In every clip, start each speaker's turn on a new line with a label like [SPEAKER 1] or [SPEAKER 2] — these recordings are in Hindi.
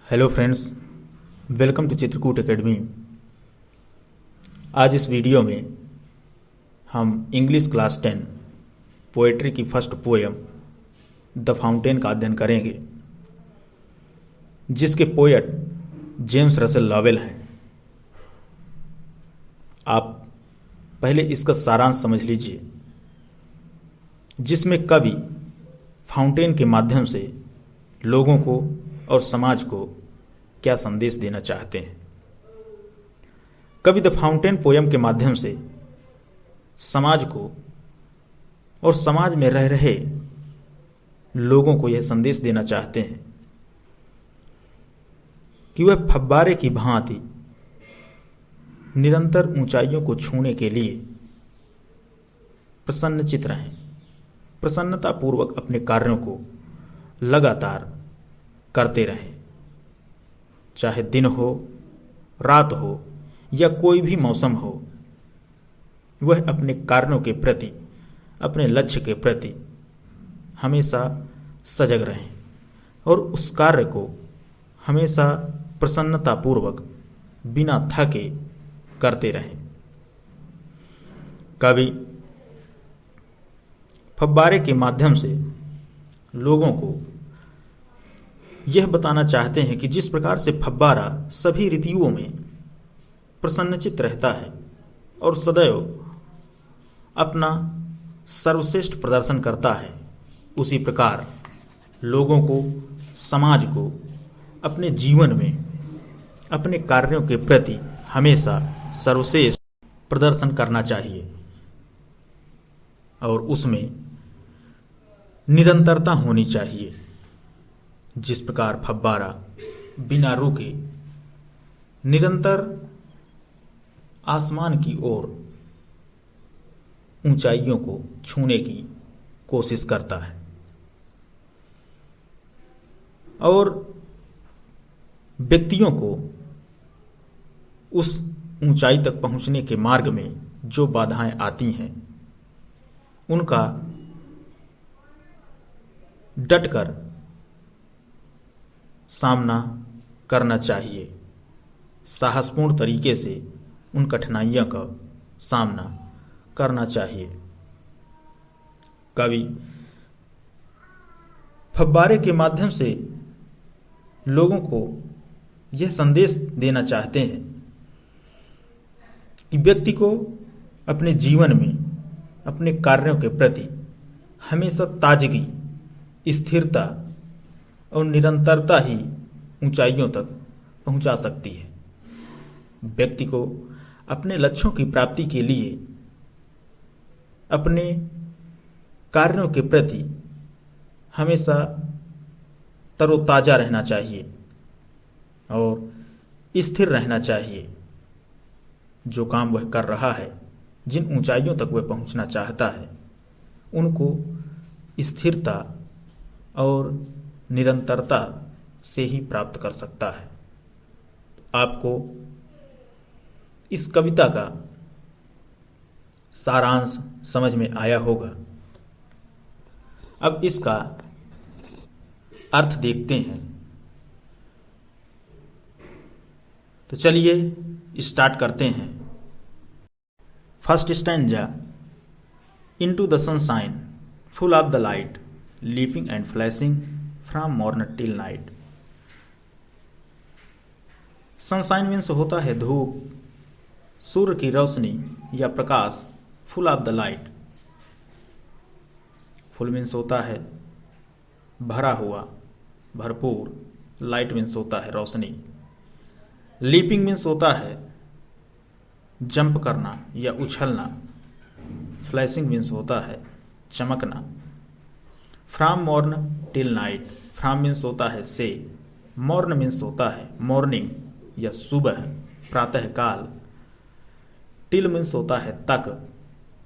[SPEAKER 1] Hello friends, welcome to Chitrakoot Academy. आज इस वीडियो में हम इंग्लिश क्लास 10 पोएट्री की फर्स्ट पोएम द फाउंटेन का अध्ययन करेंगे, जिसके पोएट जेम्स रसेल लॉवेल हैं। आप पहले इसका सारांश समझ लीजिए, जिसमें कवि फाउंटेन के माध्यम से लोगों को और समाज को क्या संदेश देना चाहते हैं। कवि द फाउंटेन पोयम के माध्यम से समाज को और समाज में रह रहे लोगों को यह संदेश देना चाहते हैं कि वह फव्वारे की भांति निरंतर ऊंचाइयों को छूने के लिए प्रसन्नचित्त रहें, प्रसन्नतापूर्वक अपने कार्यों को लगातार करते रहें, चाहे दिन हो, रात हो या कोई भी मौसम हो। वह अपने कार्यों के प्रति, अपने लक्ष्य के प्रति हमेशा सजग रहें और उस कार्य को हमेशा प्रसन्नतापूर्वक बिना थके करते रहें। कवि फव्वारे के माध्यम से लोगों को यह बताना चाहते हैं कि जिस प्रकार से फव्वारा सभी ऋतुओं में प्रसन्नचित्त रहता है और सदैव अपना सर्वश्रेष्ठ प्रदर्शन करता है, उसी प्रकार लोगों को, समाज को अपने जीवन में अपने कार्यों के प्रति हमेशा सर्वश्रेष्ठ प्रदर्शन करना चाहिए और उसमें निरंतरता होनी चाहिए। जिस प्रकार फव्वारा बिना रुके निरंतर आसमान की ओर ऊंचाइयों को छूने की कोशिश करता है और व्यक्तियों को उस ऊंचाई तक पहुंचने के मार्ग में जो बाधाएं आती हैं, उनका डटकर सामना करना चाहिए, साहसपूर्ण तरीके से उन कठिनाइयों का सामना करना चाहिए। कवि फव्वारे के माध्यम से लोगों को यह संदेश देना चाहते हैं कि व्यक्ति को अपने जीवन में अपने कार्यों के प्रति हमेशा ताजगी, स्थिरता और निरंतरता ही ऊंचाइयों तक पहुंचा सकती है। व्यक्ति को अपने लक्ष्यों की प्राप्ति के लिए अपने कार्यों के प्रति हमेशा तरोताजा रहना चाहिए और स्थिर रहना चाहिए। जो काम वह कर रहा है, जिन ऊंचाइयों तक वह पहुंचना चाहता है, उनको स्थिरता और निरंतरता से ही प्राप्त कर सकता है। आपको इस कविता का सारांश समझ में आया होगा। अब इसका अर्थ देखते हैं। तो चलिए स्टार्ट करते हैं। First stanza. Into the sunshine full of the light leaping and flashing from morn till night। Sunshine means होता है धूप, सूर्य की रोशनी या प्रकाश। Full of the light, full means होता है भरा हुआ, भरपूर। लाइट मीन्स होता है रोशनी। लीपिंग मीन्स होता है जंप करना या उछलना। फ्लैशिंग मीन्स होता है चमकना। From morn till night, from means होता है से, मॉर्न मीन्स होता है मॉर्निंग या सुबह, प्रातः काल। टिल मीन्स होता है तक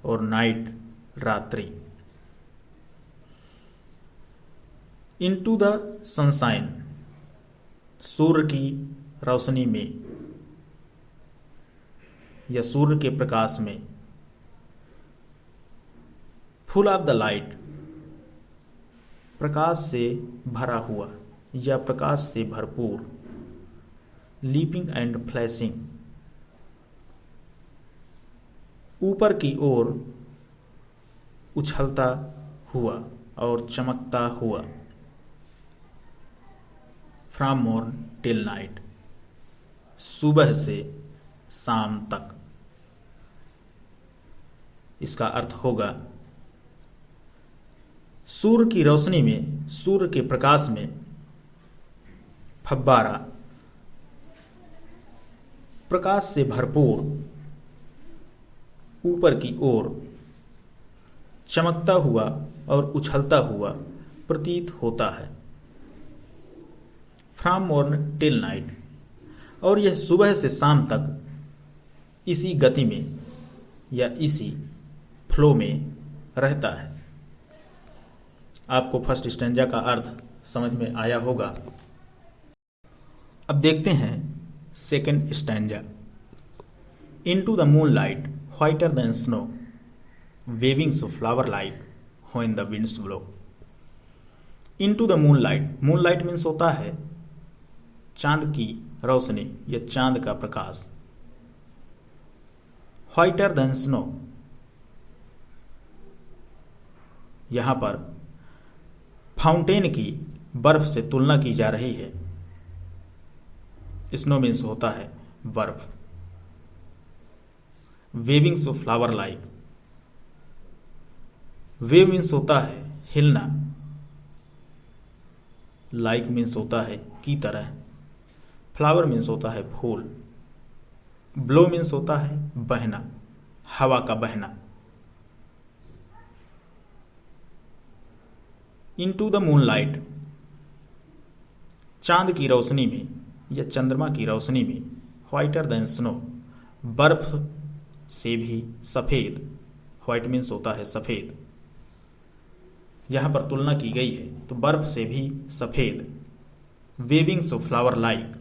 [SPEAKER 1] और नाइट रात्रि। इनटू द सनशाइन, सूर्य की रोशनी में या सूर्य के प्रकाश में। फुल ऑफ द लाइट, प्रकाश से भरा हुआ या प्रकाश से भरपूर। लीपिंग एंड फ्लैशिंग, ऊपर की ओर उछलता हुआ और चमकता हुआ। फ्रॉम मॉर्न टिल नाइट, सुबह से शाम तक। इसका अर्थ होगा सूर्य की रोशनी में, सूर्य के प्रकाश में फव्वारा प्रकाश से भरपूर ऊपर की ओर चमकता हुआ और उछलता हुआ प्रतीत होता है। फ्रॉम मॉर्न टिल नाइट, और यह सुबह से शाम तक इसी गति में या इसी फ्लो में रहता है। आपको फर्स्ट स्टैंजा का अर्थ समझ में आया होगा। अब देखते हैं second stanza. Into the moonlight whiter than snow, waving so flower like when the winds blow. Into the moonlight, moonlight means होता है चांद की रोशनी या चांद का प्रकाश। व्हाइटर देन स्नो, यहां पर फाउंटेन की बर्फ से तुलना की जा रही है। स्नो मीन्स होता है बर्फ। Wavings of flower like, wave means होता है हिलना, लाइक मीन्स होता है की तरह, फ्लावर मीन्स होता है फूल, ब्लो मीन्स होता है बहना, हवा का बहना। इनटू द मून लाइट, चांद की रोशनी में या चंद्रमा की रोशनी में, व्हाइटर देन स्नो, बर्फ से भी सफेद, व्हाइट मीन्स होता है सफेद, यहां पर तुलना की गई है तो बर्फ से भी सफेद। वेविंग्स ऑफ फ्लावर लाइक,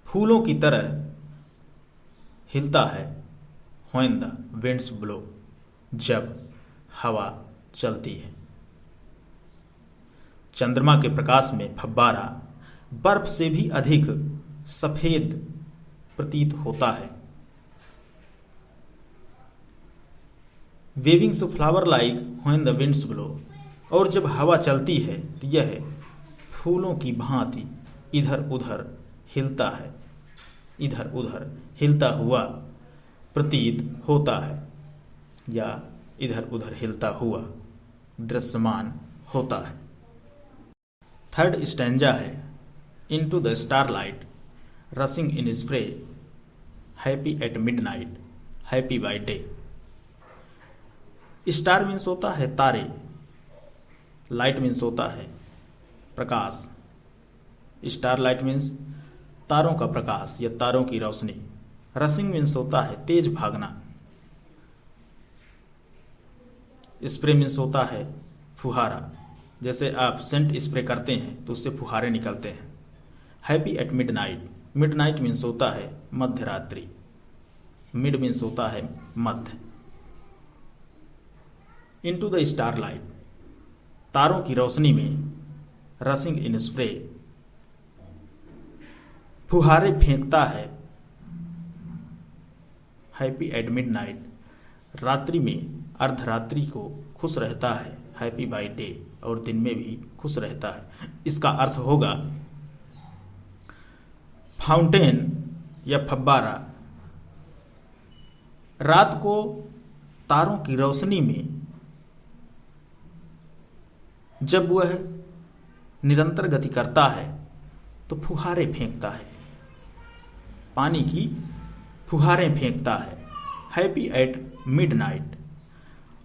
[SPEAKER 1] फूलों की तरह हिलता है। व्हेन द विंड्स ब्लो, जब हवा चलती है। चंद्रमा के प्रकाश में फव्वारा बर्फ से भी अधिक सफेद प्रतीत होता है। Wavings of flower like when the winds blow, और जब हवा चलती है तो यह फूलों की भांति इधर उधर हिलता है, इधर उधर हिलता हुआ प्रतीत होता है या इधर उधर हिलता हुआ दृश्यमान होता है। थर्ड स्टैंजा है। Into the starlight rushing in spray, happy at midnight, happy by day. Star means होता है तारे, लाइट मीन्स होता है प्रकाश। स्टार लाइट मीन्स तारों का प्रकाश या तारों की रोशनी। रशिंग मीन्स होता है तेज भागना। स्प्रे मीन्स होता है फुहारा, जैसे आप सेंट स्प्रे करते हैं तो उससे फुहारे निकलते हैं। Happy at midnight, midnight means होता है मध्य रात्रि, मिड मीन्स होता है मध्य। इनटू द स्टारलाइट, तारों की रोशनी में, रशिंग इन स्प्रे, फुहारे फेंकता है। हैप्पी एट मिडनाइट, रात्रि में अर्धरात्रि को खुश रहता है। हैप्पी बाय डे, और दिन में भी खुश रहता है। इसका अर्थ होगा फाउंटेन या फव्वारा रात को तारों की रोशनी में जब वह निरंतर गति करता है तो फुहारे फेंकता है, पानी की फुहारें फेंकता है। हैप्पी एट मिडनाइट,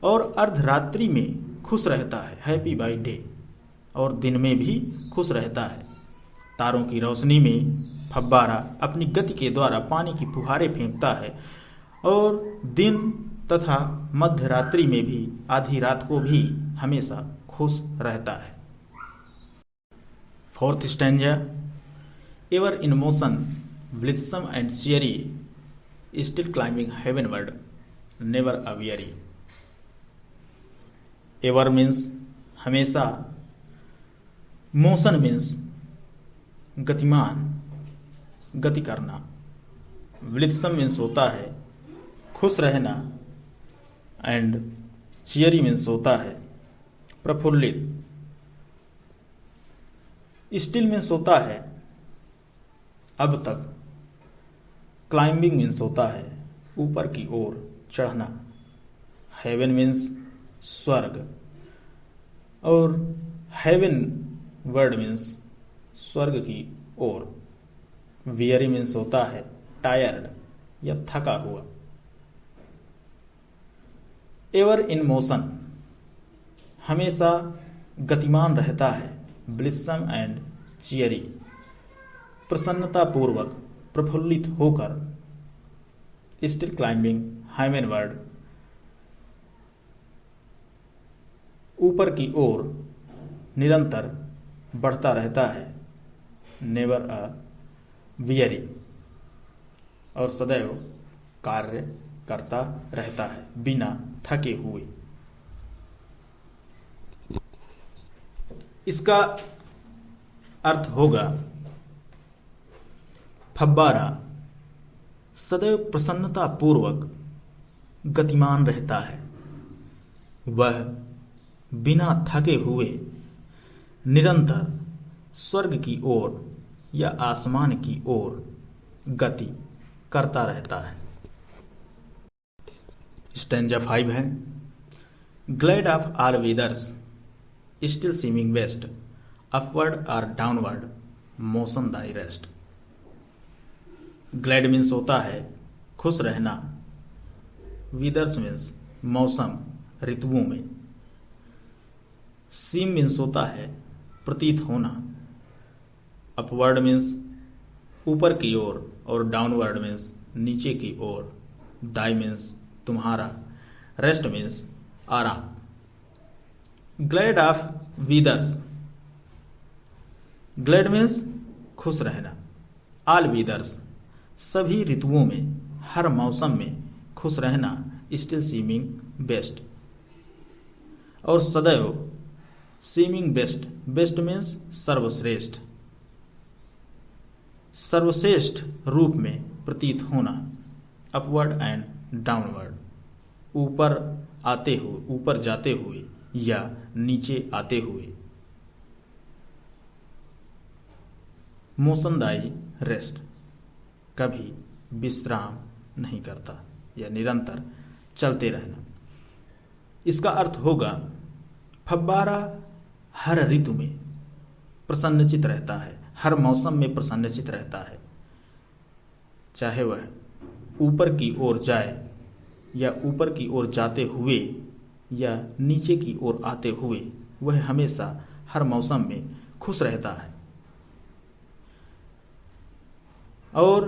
[SPEAKER 1] और अर्धरात्रि में खुश रहता है। हैप्पी बाय डे, और दिन में भी खुश रहता है। तारों की रोशनी में फव्वारा अपनी गति के द्वारा पानी की फुहारें फेंकता है, और दिन तथा मध्य रात्रि में भी, आधी रात को भी हमेशा खुश रहता है। Fourth stanza. Ever in motion, blithesome and cheery, still climbing heavenward, never a weary. Ever means हमेशा, मोशन मीन्स गतिमान, गति करना। ब्लित्सम मीन्स होता है खुश रहना एंड चियरी मीन्स होता है प्रफुल्लित। स्टिल मीन्स होता है अब तक। क्लाइंबिंग मीन्स होता है ऊपर की ओर चढ़ना। हेवन मीन्स स्वर्ग और हेवन वर्ड मीन्स स्वर्ग की ओर। वियरी मीन्स होता है टायर्ड या थका हुआ। एवर इन मोशन हमेशा गतिमान रहता है। ब्लित्सम एंड चियरी प्रसन्नतापूर्वक प्रफुल्लित होकर। स्टिल क्लाइंबिंग हेवन वर्ड ऊपर की ओर निरंतर बढ़ता रहता है। नेवर अ वियरी और सदैव कार्य करता रहता है बिना थके हुए। इसका अर्थ होगा फब्बारा सदैव प्रसन्नता पूर्वक गतिमान रहता है। वह बिना थके हुए निरंतर स्वर्ग की ओर या आसमान की ओर गति करता रहता है। स्टैंजा 5 है। Glad of all weathers still seeming best upward और downward motion thy rest. Glad means होता है खुश रहना। वेदर्स मीन्स मौसम ऋतुओं में। सीम मीन्स होता है प्रतीत होना। अपवर्ड मीन्स ऊपर की ओर और डाउनवर्ड मीन्स नीचे की ओर। दाई मीन्स तुम्हारा। रेस्ट मीन्स आराम। ग्लैड ऑफ वीदर्स ग्लैड मीन्स खुश रहना। ऑल वीदर्स सभी ऋतुओं में हर मौसम में खुश रहना। स्टिल सीमिंग बेस्ट और सदैव सीमिंग बेस्ट। बेस्ट मीन्स सर्वश्रेष्ठ। सर्वश्रेष्ठ रूप में प्रतीत होना। अपवर्ड एंड डाउनवर्ड ऊपर आते हुए ऊपर जाते हुए या नीचे आते हुए। मोशनदायी रेस्ट कभी विश्राम नहीं करता या निरंतर चलते रहना। इसका अर्थ होगा फब्बारा हर ऋतु में प्रसन्नचित रहता है। हर मौसम में प्रसन्नचित रहता है। चाहे वह ऊपर की ओर जाए या ऊपर की ओर जाते हुए या नीचे की ओर आते हुए, वह हमेशा हर मौसम में खुश रहता है और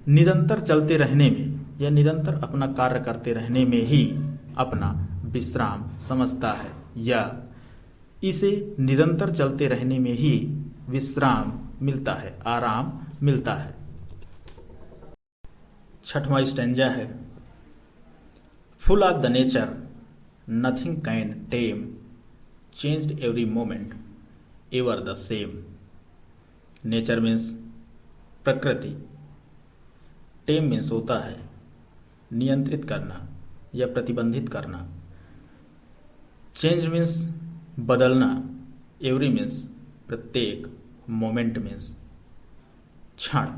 [SPEAKER 1] निरंतर चलते रहने में या निरंतर अपना कार्य करते रहने में ही अपना विश्राम समझता है या इसे निरंतर चलते रहने में ही विश्राम मिलता है, आराम मिलता है। 6वां स्टैंजा है। Full of the nature nothing can time changed every moment ever the same. Nature means प्रकृति। टेम मीन्स होता है नियंत्रित करना या प्रतिबंधित करना। चेंज मीन्स बदलना। एवरी मीन्स प्रत्येक। मोमेंट मीन्स क्षण।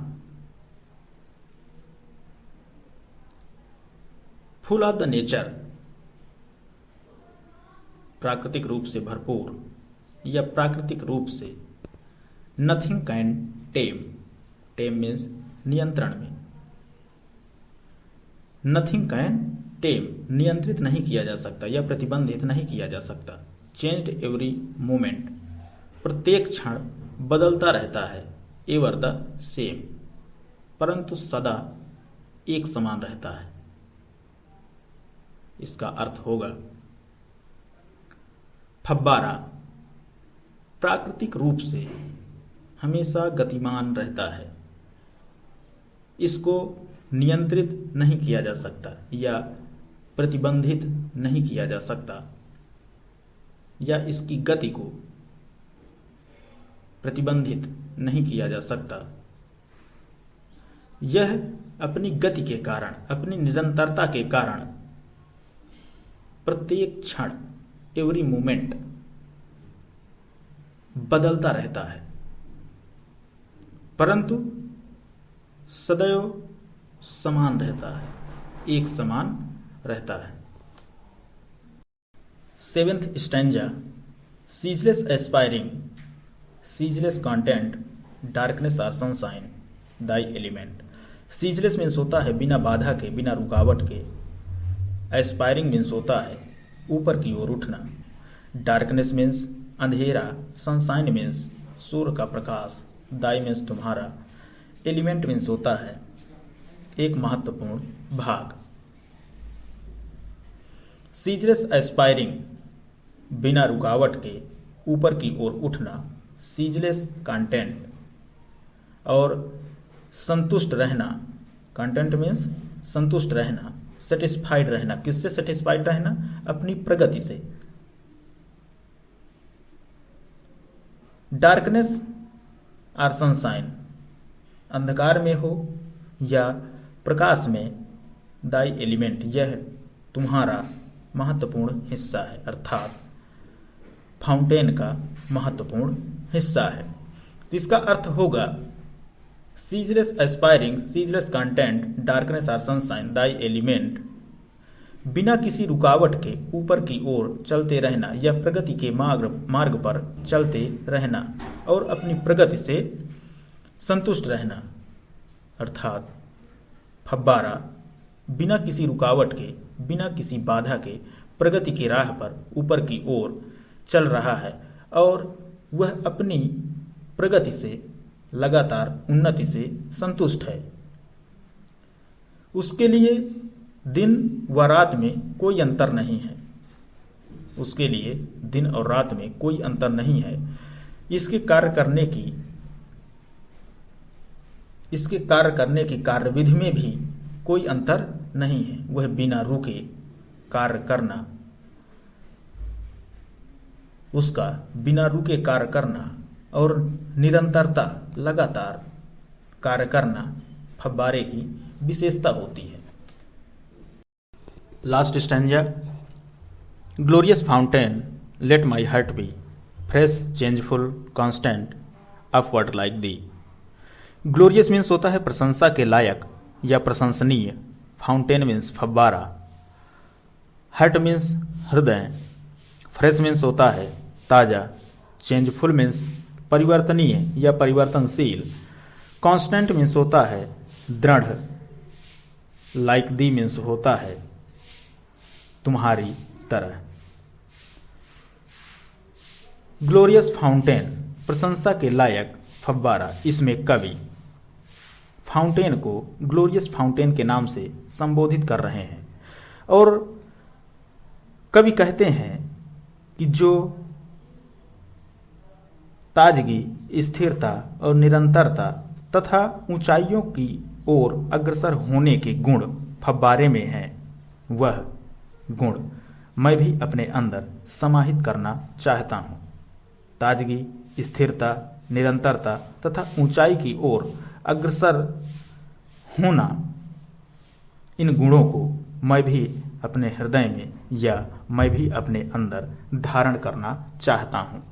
[SPEAKER 1] फुल ऑफ द नेचर प्राकृतिक रूप से भरपूर या प्राकृतिक रूप से। Nothing can time. Time means नियंत्रण में। नथिंग कैन टेम नियंत्रित नहीं किया जा सकता या प्रतिबंधित नहीं किया जा सकता। चेंज्ड एवरी मोमेंट प्रत्येक क्षण बदलता रहता है। एवर द सेम परंतु सदा एक समान रहता है। इसका अर्थ होगा फब्बारा प्राकृतिक रूप से हमेशा गतिमान रहता है। इसको नियंत्रित नहीं किया जा सकता या प्रतिबंधित नहीं किया जा सकता या इसकी गति को प्रतिबंधित नहीं किया जा सकता। यह अपनी गति के कारण, अपनी निरंतरता के कारण प्रत्येक क्षण, एवरी मोमेंट बदलता रहता है, परंतु सदैव समान रहता है, एक समान रहता है। 7th stanza, ceaseless aspiring, ceaseless content, darkness or sunshine, thy element। Ceaseless means होता है बिना बाधा के, बिना रुकावट के। एस्पायरिंग मीन्स होता है ऊपर की ओर उठना। डार्कनेस मीन्स अंधेरा। सनशाइन मीन्स सूर्य का प्रकाश। दाई मीन्स तुम्हारा। एलिमेंट मीन्स होता है एक महत्वपूर्ण भाग। सीजलेस एस्पायरिंग, बिना रुकावट के ऊपर की ओर उठना। सीजलेस कंटेंट, और संतुष्ट रहना। कंटेंट मीन्स संतुष्ट रहना, सेटिस्फाइड रहना। किससे सेटिस्फाइड रहना? अपनी प्रगति से। डार्कनेस और सनशाइन, अंधकार में हो या प्रकाश में। दाई एलिमेंट, यह तुम्हारा महत्वपूर्ण हिस्सा है, अर्थात फाउंटेन का महत्वपूर्ण हिस्सा है। तो इसका अर्थ होगा ceaseless aspiring, ceaseless content, darkness और सनशाइन, दाई एलिमेंट। बिना किसी रुकावट के ऊपर की ओर चलते रहना या प्रगति के मार्ग पर चलते रहना और अपनी प्रगति से संतुष्ट रहना, अर्थात फव्वारा बिना किसी रुकावट के, बिना किसी बाधा के प्रगति की राह पर ऊपर की ओर चल रहा है और वह अपनी प्रगति से, लगातार उन्नति से संतुष्ट है। उसके लिए दिन व रात में कोई अंतर नहीं है। उसके लिए दिन और रात में कोई अंतर नहीं है। इसके कार्य करने की कार्यविधि में भी कोई अंतर नहीं है। वह बिना रुके कार्य करना, उसका बिना रुके कार्य करना और निरंतरता, लगातार कार्य करना फव्वारे की विशेषता होती है। Last stanza, glorious fountain, let my heart be fresh, changeful, constant, upward like thee. Glorious means होता है प्रशंसा के लायक या प्रशंसनीय। फाउंटेन मीन्स फव्वारा। हार्ट मीन्स हृदय। फ्रेश मीन्स होता है ताजा। चेंजफुल मीन्स परिवर्तनीय या परिवर्तनशील। कांस्टेंट मीन्स होता है दृढ़। लाइक दी मीन्स होता है तुम्हारी तरह। ग्लोरियस फाउंटेन, प्रशंसा के लायक फव्वारा। इसमें कवि फाउंटेन को ग्लोरियस फाउंटेन के नाम से संबोधित कर रहे हैं और कवि कहते हैं कि जो ताजगी, स्थिरता और निरंतरता तथा ऊंचाइयों की ओर अग्रसर होने के गुण फव्वारे में हैं, वह गुण मैं भी अपने अंदर समाहित करना चाहता हूँ। ताजगी, स्थिरता, निरंतरता तथा ऊंचाई की ओर अग्रसर होना, इन गुणों को मैं भी अपने हृदय में या मैं भी अपने अंदर धारण करना चाहता हूँ।